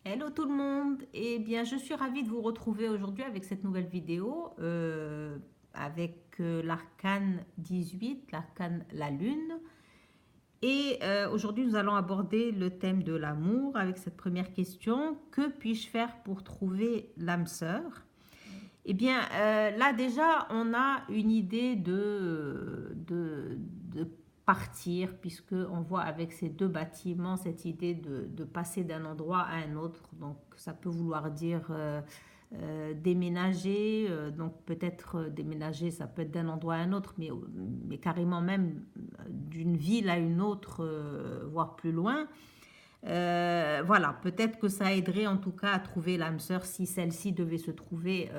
Hello tout le monde, eh bien je suis ravie de vous retrouver aujourd'hui avec cette nouvelle vidéo avec l'arcane 18, l'arcane la lune. Et aujourd'hui nous allons aborder le thème de l'amour avec cette première question: que puis-je faire pour trouver l'âme sœur? Eh bien, là déjà, on a une idée de partir, puisque on voit avec ces deux bâtiments cette idée de passer d'un endroit à un autre. Donc, ça peut vouloir dire déménager. Donc, peut-être déménager, ça peut être d'un endroit à un autre, mais carrément même d'une ville à une autre, voire plus loin. Voilà, peut-être que ça aiderait en tout cas à trouver l'âme sœur si celle-ci devait se trouver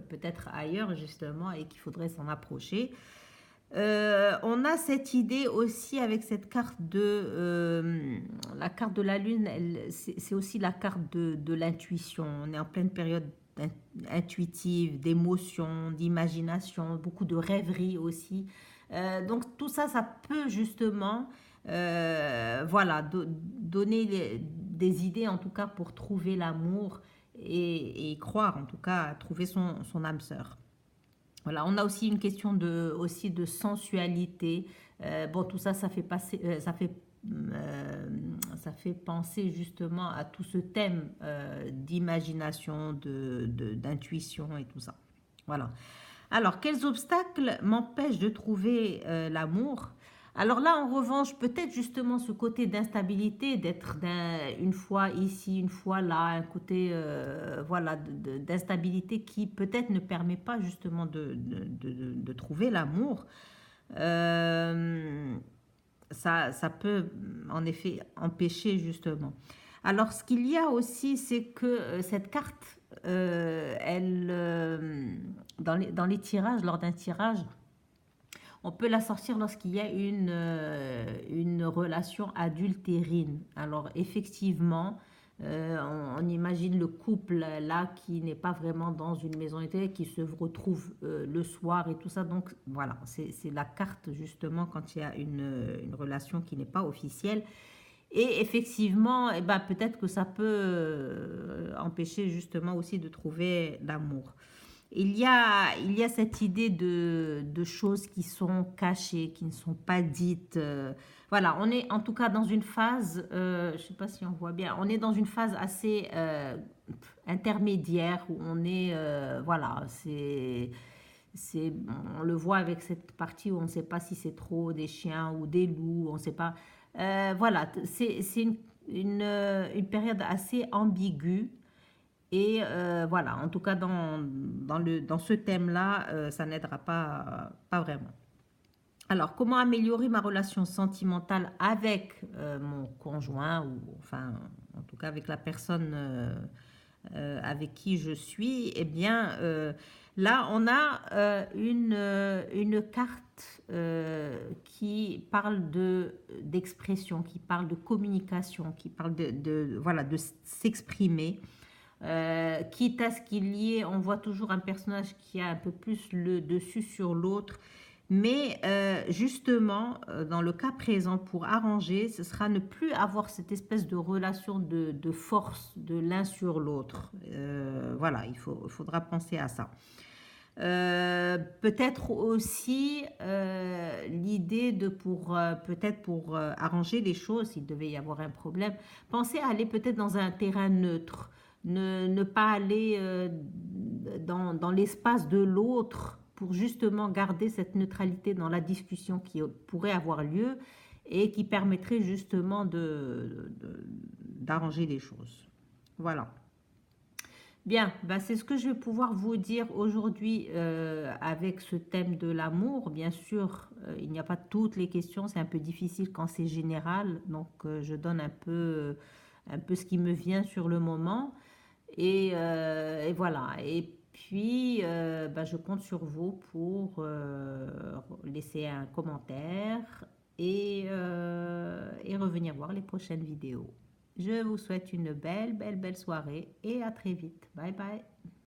peut-être ailleurs justement et qu'il faudrait s'en approcher. On a cette idée aussi avec cette carte la carte de la lune, c'est aussi la carte de l'intuition. On est en pleine période intuitive, d'émotion, d'imagination, beaucoup de rêverie aussi. Donc tout ça, ça peut justement voilà, donner des idées en tout cas pour trouver l'amour et croire en tout cas à trouver son âme sœur. Voilà, on a aussi une question aussi de sensualité. Bon, tout ça, ça fait passer, ça fait penser justement à tout ce thème d'imagination, d'intuition et tout ça. Voilà. Alors, quels obstacles m'empêchent de trouver l'amour? Alors là, en revanche, peut-être justement ce côté d'instabilité, d'être une fois ici, une fois là, un côté voilà, d'instabilité qui peut-être ne permet pas justement de trouver l'amour. Euh, ça peut en effet empêcher justement. Alors, ce qu'il y a aussi, c'est que cette carte, dans les tirages, lors d'un tirage, on peut la sortir lorsqu'il y a une relation adultérine. Alors, effectivement, on imagine le couple là qui n'est pas vraiment dans une maison éthérée, qui se retrouve le soir et tout ça. Donc, voilà, c'est la carte justement quand il y a une relation qui n'est pas officielle. Et effectivement, eh ben, peut-être que ça peut empêcher justement aussi de trouver l'amour. Il y a cette idée de choses qui sont cachées, qui ne sont pas dites. Voilà, on est en tout cas dans une phase, je ne sais pas si on voit bien, on est dans une phase assez intermédiaire où on est, voilà, on le voit avec cette partie où on ne sait pas si c'est trop des chiens ou des loups, on ne sait pas. Voilà, c'est une période assez ambiguë. Et voilà, en tout cas, dans ce thème-là, ça n'aidera pas vraiment. Alors, comment améliorer ma relation sentimentale avec mon conjoint, ou enfin, en tout cas avec la personne avec qui je suis? Eh bien, là, on a une carte qui parle d'expression, qui parle de communication, qui parle voilà, de s'exprimer. Quitte à ce qu'il y ait, on voit toujours un personnage qui a un peu plus le dessus sur l'autre. Mais justement, dans le cas présent, pour arranger, ce sera ne plus avoir cette espèce de relation de force de l'un sur l'autre. Voilà, faudra penser à ça. Peut-être aussi l'idée peut-être pour arranger les choses, s'il devait y avoir un problème, penser à aller peut-être dans un terrain neutre, ne pas aller dans l'espace de l'autre pour justement garder cette neutralité dans la discussion qui pourrait avoir lieu et qui permettrait justement d'arranger les choses. Voilà. Bien, bah c'est ce que je vais pouvoir vous dire aujourd'hui avec ce thème de l'amour. Bien sûr, il n'y a pas toutes les questions, c'est un peu difficile quand c'est général, donc je donne un peu ce qui me vient sur le moment. Et voilà. Et puis, bah, je compte sur vous pour laisser un commentaire et revenir voir les prochaines vidéos. Je vous souhaite une belle soirée et à très vite. Bye bye.